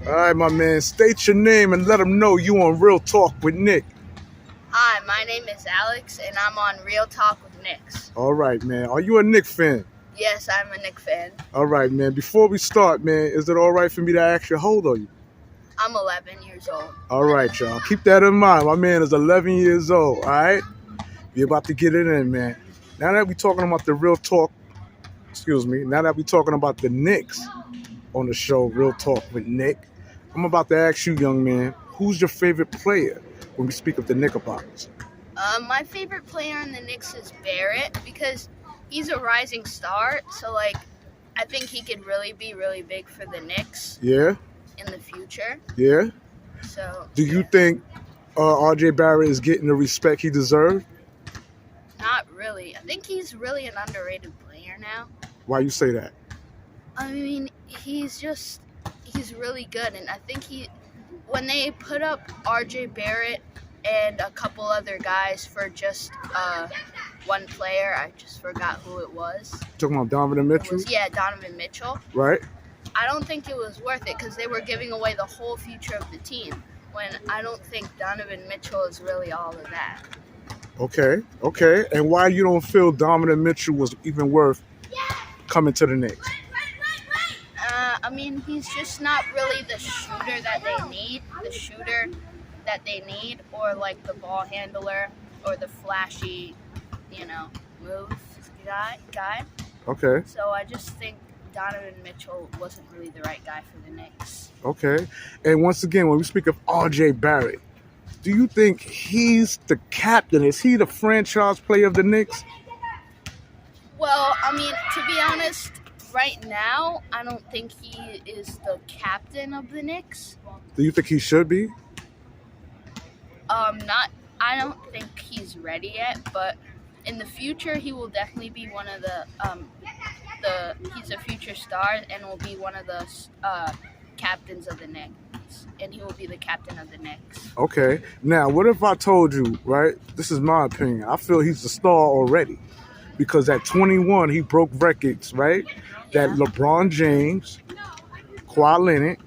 All right, my man. State your name and let them know you on Real Talk with Nick. Hi, my name is Alex, and I'm on Real Talk with Knicks. All right, man. Are you a Knick fan? Yes, I'm a Knick fan. All right, man. Before we start, man, is it all right for me to ask you how old are you? I'm 11 years old. All right, y'all. Keep that in mind. My man is 11 years old, all right? You're about to get it in, man. Now that we're talking about the Real Talk, now that we're talking about the Knicks on the show, Real Talk with Nick, I'm about to ask you, young man, who's your favorite player when we speak of the Knickerbockers? My favorite player in the Knicks is Barrett because he's a rising star. So, I think he could really be really big for the Knicks. Yeah? In the future. Yeah? So. Do you think R.J. Barrett is getting the respect he deserves? Not really. I think he's really an underrated player now. Why you say that? I mean, he's really good, and I think when they put up R.J. Barrett and a couple other guys for just one player, I just forgot who it was. Talking about Donovan Mitchell? Donovan Mitchell. Right. I don't think it was worth it because they were giving away the whole future of the team when I don't think Donovan Mitchell is really all of that. Okay. And why you don't feel Donovan Mitchell was even worth coming to the Knicks? I mean, he's just not really the shooter that they need, or like the ball handler, or the flashy, move guy. Okay. So I just think Donovan Mitchell wasn't really the right guy for the Knicks. Okay. And once again, when we speak of R.J. Barrett, do you think he's the captain? Is he the franchise player of the Knicks? Well, I mean, to be honest, right now, I don't think he is the captain of the Knicks. Do you think he should be? I don't think he's ready yet, but in the future, he will definitely be one of he's a future star and will be one of the captains of the Knicks, and he will be the captain of the Knicks. Okay. Now, what if I told you, right? This is my opinion. I feel he's a star already because at 21, he broke records, right? Yeah. That LeBron James, Kawhi Leonard,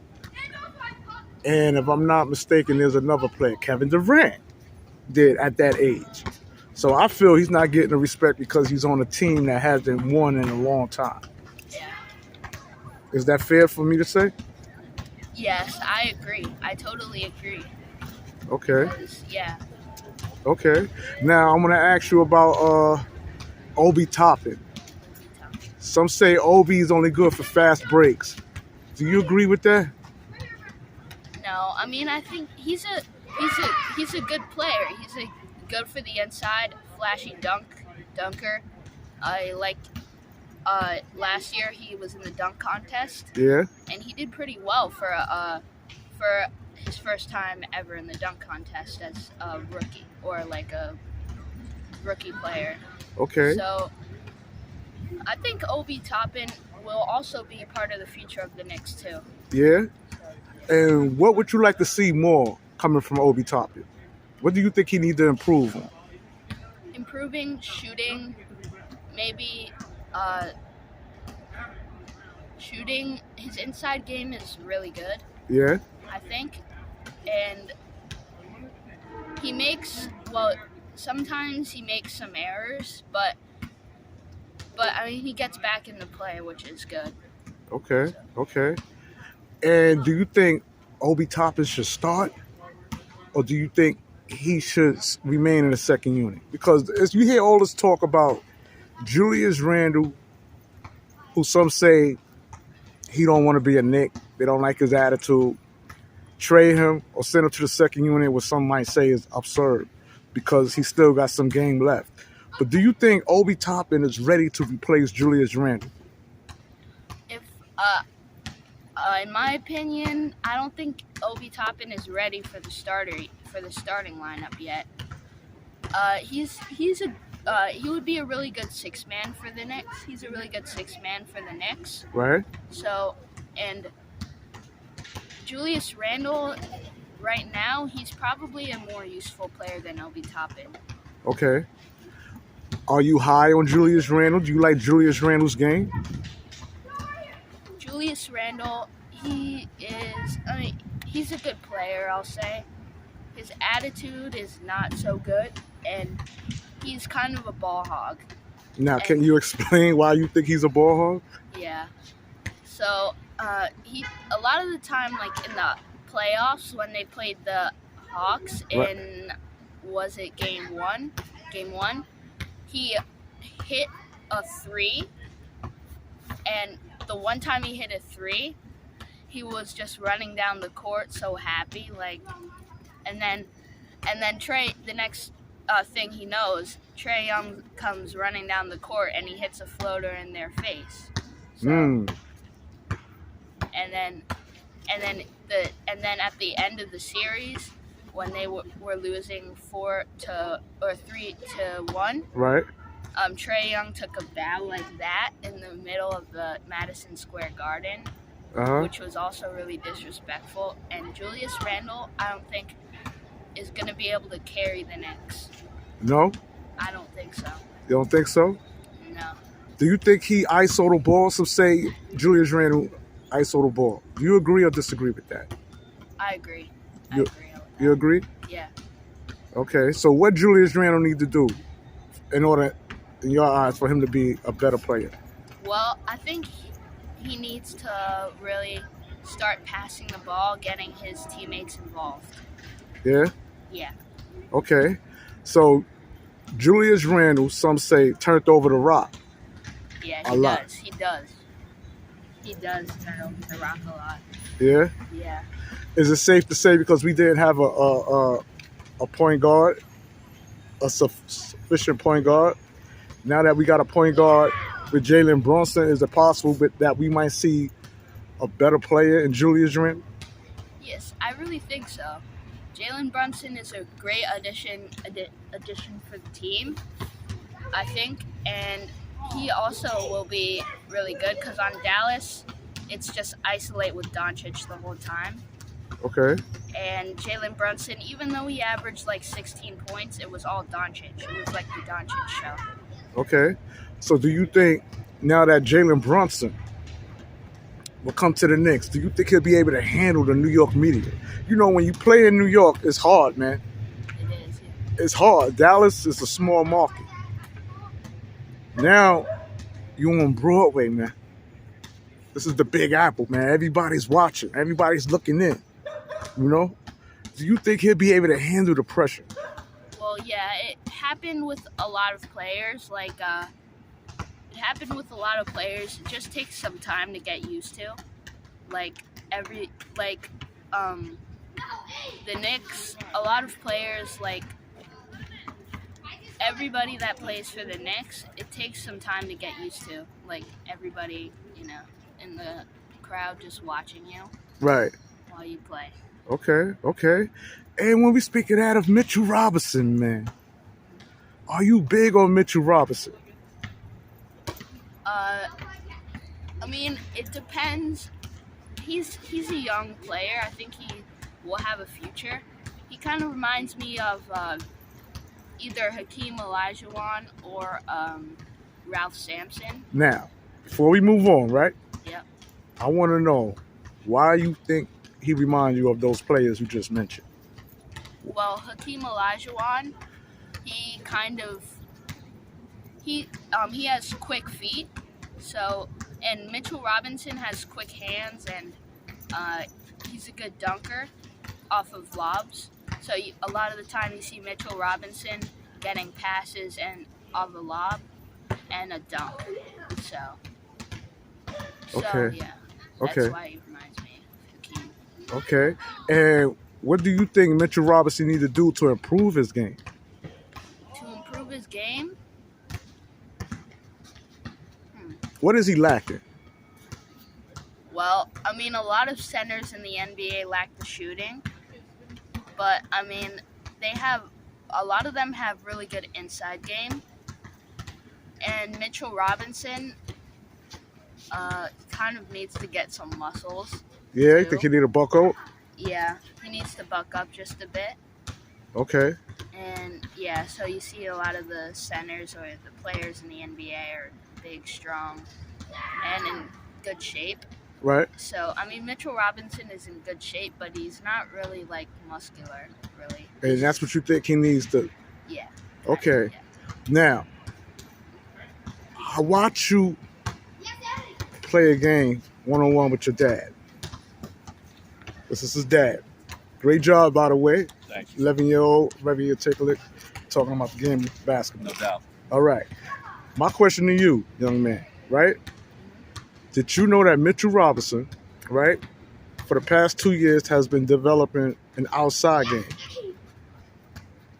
and if I'm not mistaken, there's another player, Kevin Durant, did at that age. So I feel he's not getting the respect because he's on a team that hasn't won in a long time. Yeah. Is that fair for me to say? Yes, I agree. I totally agree. Okay. Yeah. Okay. Now I'm gonna ask you about Obi Toppin. Some say Obi is only good for fast breaks. Do you agree with that? No, I mean I think he's a good player. He's good for the inside, flashy dunker. Last year he was in the dunk contest. Yeah. And he did pretty well for his first time ever in the dunk contest as a rookie or like a rookie player. Okay. So I think Obi Toppin will also be a part of the future of the Knicks too. Yeah. And what would you like to see more coming from Obi Toppin? What do you think he needs to improve on? Improving shooting, maybe shooting. His inside game is really good. Yeah. I think, and sometimes he makes some errors, but I mean he gets back in the play, which is good. Okay. Okay. And do you think Obi Toppin should start, or do you think he should remain in the second unit? Because as you hear all this talk about Julius Randle, who some say he don't want to be a Knick, they don't like his attitude, trade him or send him to the second unit, what some might say is absurd because he still got some game left. But do you think Obi Toppin is ready to replace Julius Randle? In my opinion, I don't think Obi Toppin is ready for the starting lineup yet. He would be a really good six man for the Knicks. He's a really good six man for the Knicks. Right. So, and Julius Randle, right now, he's probably a more useful player than Obi Toppin. Okay. Are you high on Julius Randle? Do you like Julius Randle's game? Julius Randle, he is. I mean, he's a good player. I'll say his attitude is not so good, and he's kind of a ball hog. Now, can And you explain why you think he's a ball hog? yeah, so he a lot of the time, like in the playoffs when they played the Hawks Right. in was it game one? Game one, he hit a three, and the one time he hit a three, he was just running down the court so happy, like, and then Trey, the next thing he knows, Trey Young comes running down the court and he hits a floater in their face. So Mm. and then and then at the end of the series, when they were losing 3-1, Right. Trey Young took a bow like that in the middle of the Madison Square Garden, Uh-huh. which was also really disrespectful. And Julius Randle, I don't think, is going to be able to carry the Knicks. No? I don't think so. You don't think so? No. Do you think he ISO the ball? Some say Julius Randle ISO the ball. Do you agree or disagree with that? I agree. I You- agree with that. You agree? Yeah. Okay. So what Julius Randle need to do in order, in your eyes, for him to be a better player? Well, I think he needs to really start passing the ball, getting his teammates involved. Yeah? Yeah. Okay. So Julius Randle, some say, turned over the rock. Yeah, A he lot. does. He does. He does turn over the rock a lot. Yeah? Yeah. Is it safe to say because we didn't have a point guard, a sufficient point guard, now that we got a point guard with Jalen Brunson, is it possible that we might see a better player in Julius Randle? Yes, I really think so. Jalen Brunson is a great addition for the team, I think, and he also will be really good because on Dallas, it's just isolate with Doncic the whole time. Okay. And Jalen Brunson, even though he averaged like 16 points, it was all Doncic. It was like the Doncic show. Okay. So do you think now that Jalen Brunson will come to the Knicks, do you think he'll be able to handle the New York media? You know, when you play in New York, it's hard, man. It is. Yeah. It's hard. Dallas is a small market. Now, you on Broadway, man. This is the Big Apple, man. Everybody's watching. Everybody's looking in. You know? Do you think he'll be able to handle the pressure? Well, yeah, it happened with a lot of players. It happened with a lot of players. It just takes some time to get used to. The Knicks, a lot of players, everybody that plays for the Knicks, it takes some time to get used to. Like, everybody, in the crowd just watching you Right. while you play. Okay. And when we speak of that of Mitchell Robinson, man, are you big on Mitchell Robinson? I mean, it depends. He's a young player. I think he will have a future. He kind of reminds me of either Hakeem Olajuwon or Ralph Sampson. Now, before we move on, right? Yep. I want to know why you think he reminds you of those players you just mentioned. Well, Hakeem Olajuwon, he has quick feet. So, and Mitchell Robinson has quick hands, and he's a good dunker off of lobs. So a lot of the time you see Mitchell Robinson getting passes and off the lob and a dunk. So Okay. yeah, Okay. that's why he reminds me of Hakeem. Okay. And what do you think Mitchell Robinson need to do to improve his game? To improve his game, What is he lacking? well, I mean, a lot of centers in the NBA lack the shooting, but I mean, a lot of them have really good inside game. And Mitchell Robinson kind of needs to get some muscles. Yeah, you too. think he need a buck out? Yeah, he needs to buck up just a bit. Okay. And yeah, so you see a lot of the centers or the players in the NBA are big, strong, and in good shape. Right. So, I mean, Mitchell Robinson is in good shape, but he's not really, like, muscular, really. And that's what you think he needs to. Yeah. Okay. Yeah. Now, I watch you play a game one-on-one with your dad. This is his dad. Great job, by the way. Thank you. 11-year-old, regular tickler, talking about the game of basketball. No doubt. All right. My question to you, young man, right? Did you know that Mitchell Robinson, right, for the past 2 years has been developing an outside game?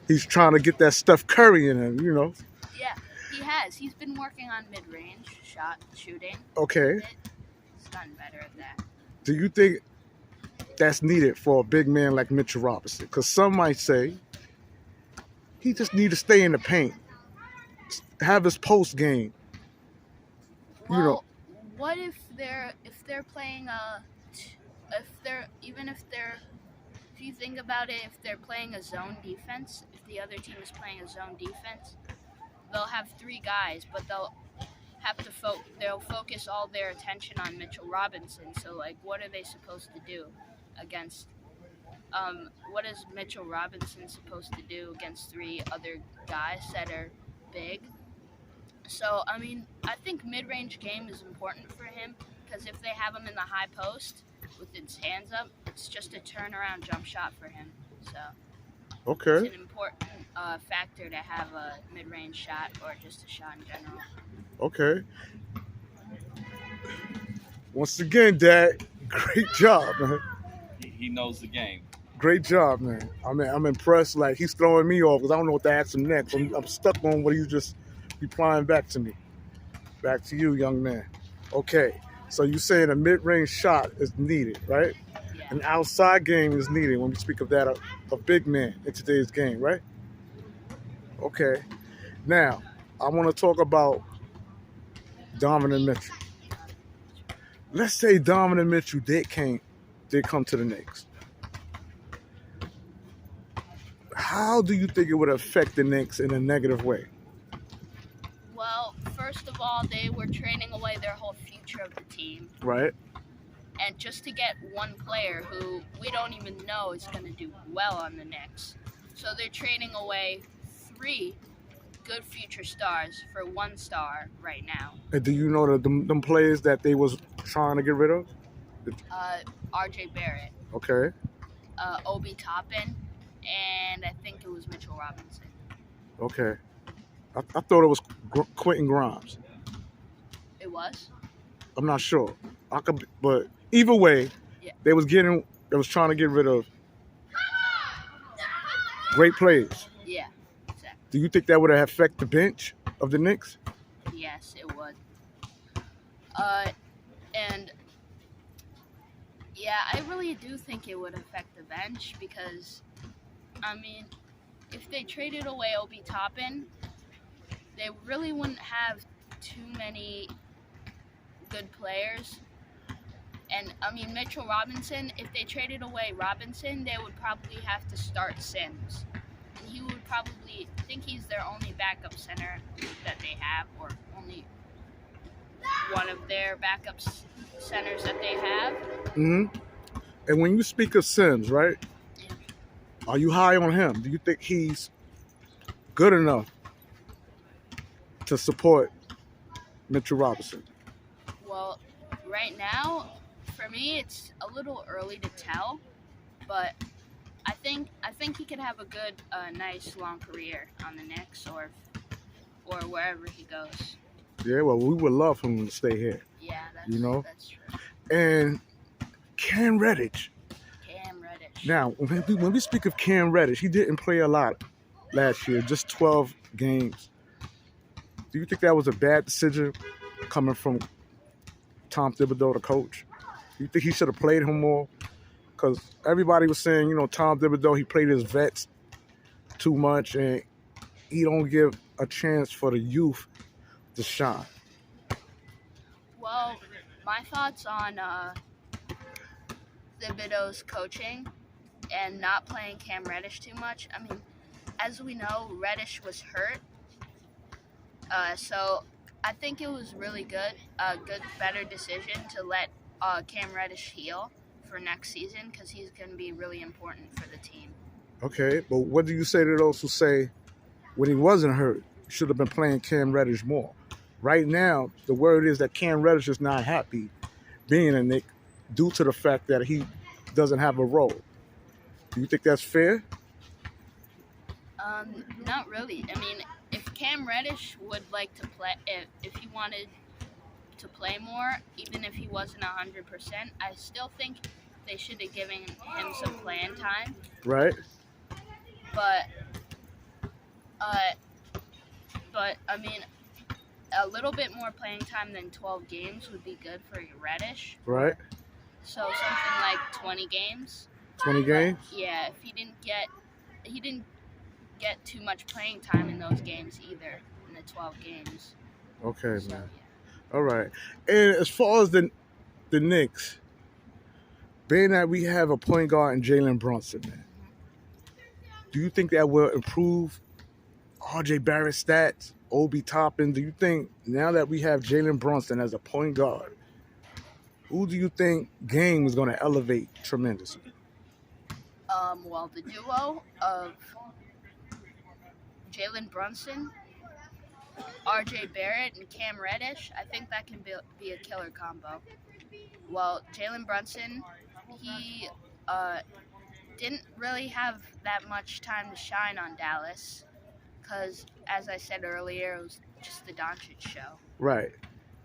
He's trying to get that Steph Curry in him, Yeah, he has. He's been working on mid-range shooting. Okay. He's gotten better at that. Do you think that's needed for a big man like Mitchell Robinson? Because some might say he just need to stay in the paint, have his post game. Well, what if they're playing if you think about it, if they're playing a zone defense, if the other team is playing a zone defense, they'll have 3 guys, but they'll have to they'll focus all their attention on Mitchell Robinson. So, like, what are they supposed to do against? What is Mitchell Robinson supposed to do against 3 other guys that are big? So, I mean, I think mid-range game is important for him because if they have him in the high post with his hands up, it's just a turnaround jump shot for him. So, Okay. it's an important factor to have a mid-range shot or just a shot in general. Okay. Once again, Dad, great job, man. He knows the game. Great job, man. I mean, I'm impressed. Like, he's throwing me off because I don't know what to ask him next. I'm stuck on what he's just replying back to me. Back to you, young man. Okay. So you saying a mid-range shot is needed, right? Yeah. An outside game is needed when we speak of that, a big man in today's game, right? Okay. Now, I want to talk about Donovan Mitchell. Let's say Donovan Mitchell did come to the Knicks. How do you think it would affect the Knicks in a negative way? Well, first of all, they were trading away their whole future of the team. Right? And just to get one player who we don't even know is going to do well on the Knicks. So they're trading away 3 good future stars for 1 star right now. And do you know them players that they was trying to get rid of? RJ Barrett, Okay. Obi Toppin, and I think it was Mitchell Robinson. Okay. I thought it was Quentin Grimes. It was? I'm not sure. But either way, Yeah. they was trying to get rid of great players. Yeah, exactly. Do you think that would have affected the bench of the Knicks? Yes, it would. And yeah, I really do think it would affect the bench because, I mean, if they traded away Obi Toppin, they really wouldn't have too many good players. And, I mean, Mitchell Robinson, if they traded away Robinson, they would probably have to start Sims. And he would probably think he's their only backup center that they have, or only one of their backup centers that they have. Mm-hmm. And when you speak of Sims, right? Yeah. Are you high on him? Do you think he's good enough to support Mitchell Robinson? Well, right now, for me, it's a little early to tell, but I think he could have a good, nice long career on the Knicks or wherever he goes. Yeah, well, we would love him to stay here. Yeah, that's true. And Cam Reddish. Now, when we speak of Cam Reddish, he didn't play a lot last year, just 12 games. Do you think that was a bad decision coming from Tom Thibodeau, the coach? Do you think he should have played him more? Because everybody was saying, Tom Thibodeau, he played his vets too much, and he don't give a chance for the youth to shine. Well, my thoughts on Thibodeau's coaching and not playing Cam Reddish too much. I mean, as we know, Reddish was hurt. So I think it was really better decision to let Cam Reddish heel for next season because he's going to be really important for the team. Okay, but what do you say to those who say when he wasn't hurt, should have been playing Cam Reddish more? Right now, the word is that Cam Reddish is not happy being a Knick due to the fact that he doesn't have a role. Do you think that's fair? Not really. I mean, if Cam Reddish would like to play, if he wanted to play more, even if he wasn't 100%, I still think they should have given him some playing time. Right. But, I mean, a little bit more playing time than 12 games would be good for Reddish. Right. So something like 20 games. 20 games? Yeah, if he didn't get too much playing time in those games either, in the 12 games. Okay, So, man. yeah. All right. And as far as the Knicks, being that we have a point guard in Jalen Brunson, man, do you think that will improve RJ Barrett's stats, Obi Toppin? Do you think now that we have Jalen Brunson as a point guard, who do you think game is going to elevate tremendously? Well, the duo of Jalen Brunson, RJ Barrett, and Cam Reddish, I think that can be a killer combo. Well, Jalen Brunson, he didn't really have that much time to shine on Dallas because, as I said earlier, it was just the Doncic show. Right.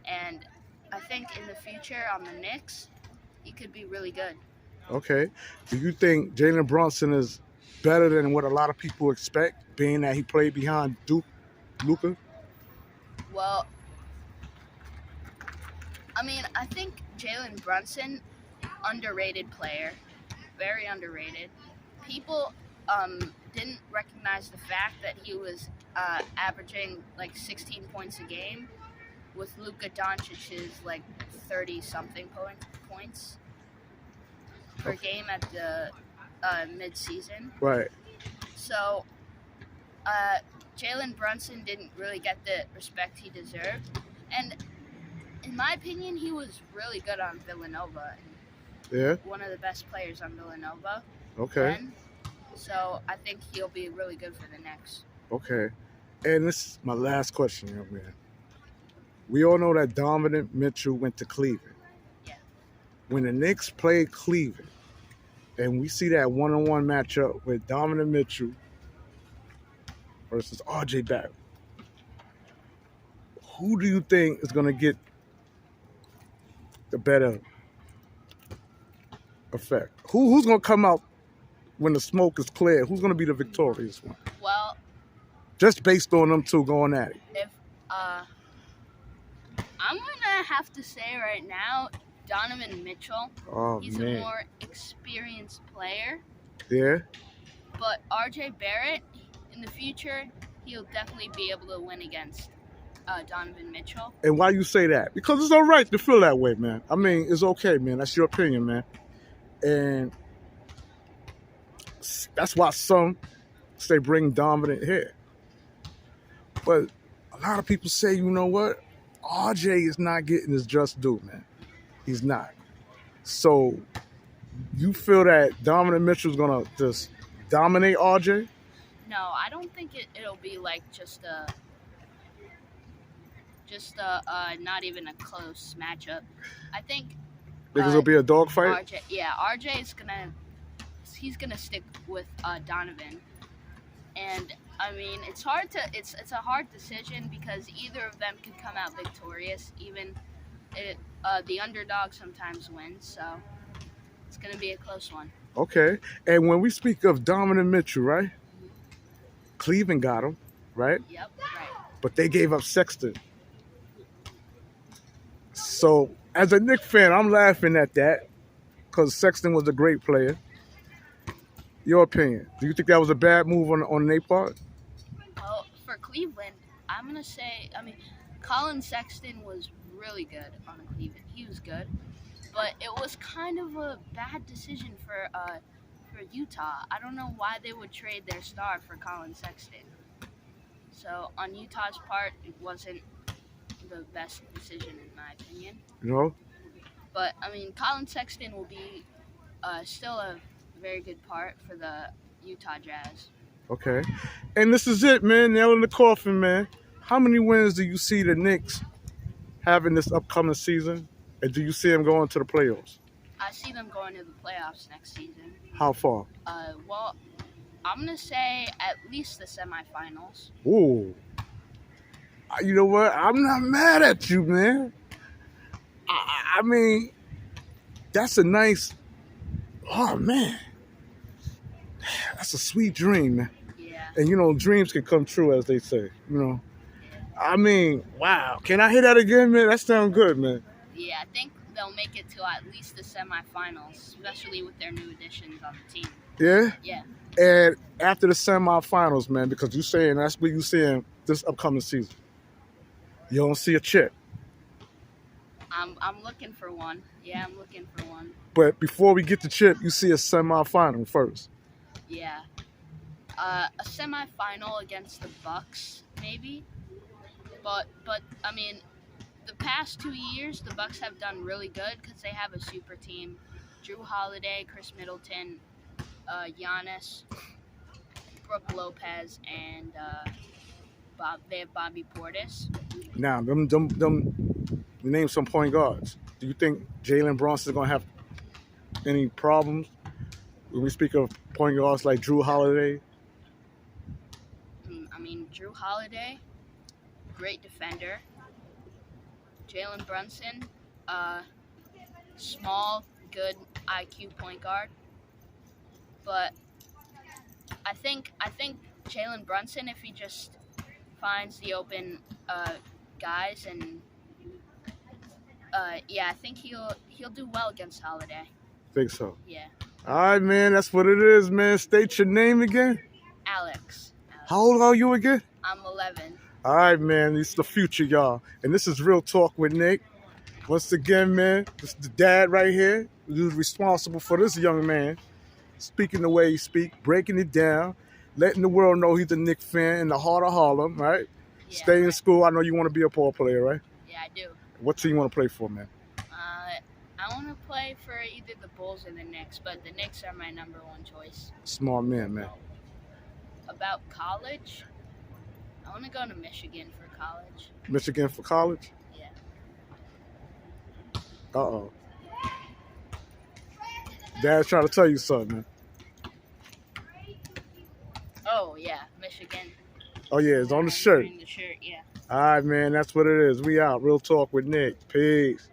And I think in the future on the Knicks, he could be really good. Okay. Do you think Jalen Brunson is better than what a lot of people expect, being that he played behind Luka? Well, I mean, I think Jalen Brunson, underrated player, very underrated. People didn't recognize the fact that he was averaging like 16 points a game with Luka Doncic's like 30-something points per game at the mid-season. Right. So, Jalen Brunson didn't really get the respect he deserved. And in my opinion, he was really good on Villanova. Yeah. One of the best players on Villanova. Okay. Then. So, I think he'll be really good for the Knicks. Okay. And this is my last question, young man. We all know that Donovan Mitchell went to Cleveland. Yeah. When the Knicks played Cleveland, and we see that one-on-one matchup with Donovan Mitchell versus RJ Barrett, who do you think is going to get the better effect? Who's going to come out when the smoke is clear? Who's going to be the victorious one? Well, just based on them two going at it. If I'm gonna have to say right now, Donovan Mitchell. Oh, he's man. a more experienced player. Yeah. But RJ Barrett, in the future, he'll definitely be able to win against Donovan Mitchell. And why you say that? Because it's all right to feel that way, man. I mean, it's okay, man. That's your opinion, man. And that's why some say bring Donovan here. But a lot of people say, you know what? RJ is not getting his just due, man. He's not. So you feel that Donovan Mitchell's going to just dominate RJ? No, I don't think it'll be like just a not even a close matchup. I think Because it'll be a dogfight? RJ is he's gonna stick with Donovan. And I mean, it's a hard decision because either of them could come out victorious. Even the underdog sometimes wins, so it's gonna be a close one. Okay. And when we speak of Donovan Mitchell, right? Mm-hmm. Cleveland got him, right? Yep, right. But they gave up Sexton. So as a Knicks fan, I'm laughing at that because Sexton was a great player. Your opinion? Do you think that was a bad move on their part? Well, for Cleveland, I'm gonna say, Colin Sexton was really good on Cleveland. He was good, but it was kind of a bad decision for Utah. I don't know why they would trade their star for Colin Sexton. So on Utah's part, it wasn't the best decision in my opinion. You know? But I mean, Colin Sexton will be still a very good part for the Utah Jazz. Okay. And this is it, man. Nail in the coffin, man. How many wins do you see the Knicks having this upcoming season? And do you see them going to the playoffs? I see them going to the playoffs next season. How far? Well, I'm gonna say at least the semifinals. Ooh. You know what? I'm not mad at you, man. I mean, that's a nice. Oh man, that's a sweet dream, man. Yeah. And you know, dreams can come true, as they say. You know. I mean, wow. Can I hear that again, man? That sounds good, man. Yeah, I think they'll make it to at least the semifinals, especially with their new additions on the team. Yeah. Yeah. And after the semifinals, man, because you're saying that's what you're seeing this upcoming season. You don't see a chip. I'm looking for one. Yeah, I'm looking for one. But before we get the chip, you see a semifinal first. Yeah. A semifinal against the Bucks, maybe. But I mean, the past 2 years, the Bucks have done really good because they have a super team: Drew Holiday, Chris Middleton, Giannis, Brooke Lopez, and they have Bobby Portis. Now, you name some point guards. Do you think Jalen Brunson is going to have any problems when we speak of point guards like Drew Holiday? I mean, Drew Holiday, great defender. Jalen Brunson, small, good IQ point guard. But I think Jalen Brunson, if he just finds the open guys, and I think he'll do well against Holiday. Think so. Yeah. All right, man. That's what it is, man. State your name again. Alex. How old are you again? I'm 11. All right, man. It's the future, y'all. And this is Real Talk with Nick. Once again, man, this is the dad right here who's responsible for this young man speaking the way he speaks, breaking it down, letting the world know he's a Knick fan in the heart of Harlem, right? Yeah, Stay in school. I know you want to be a ball player, right? Yeah, I do. What team you want to play for, man? I want to play for either the Bulls or the Knicks, but the Knicks are my number one choice. Smart man. About college, I want to go to Michigan for college. Michigan for college? Yeah. Uh-oh. Dad's trying to tell you something, man. Oh, yeah, Michigan. Oh, yeah, it's on the shirt. The shirt, yeah. All right, man, that's what it is. We out. Real Talk with Nick. Peace.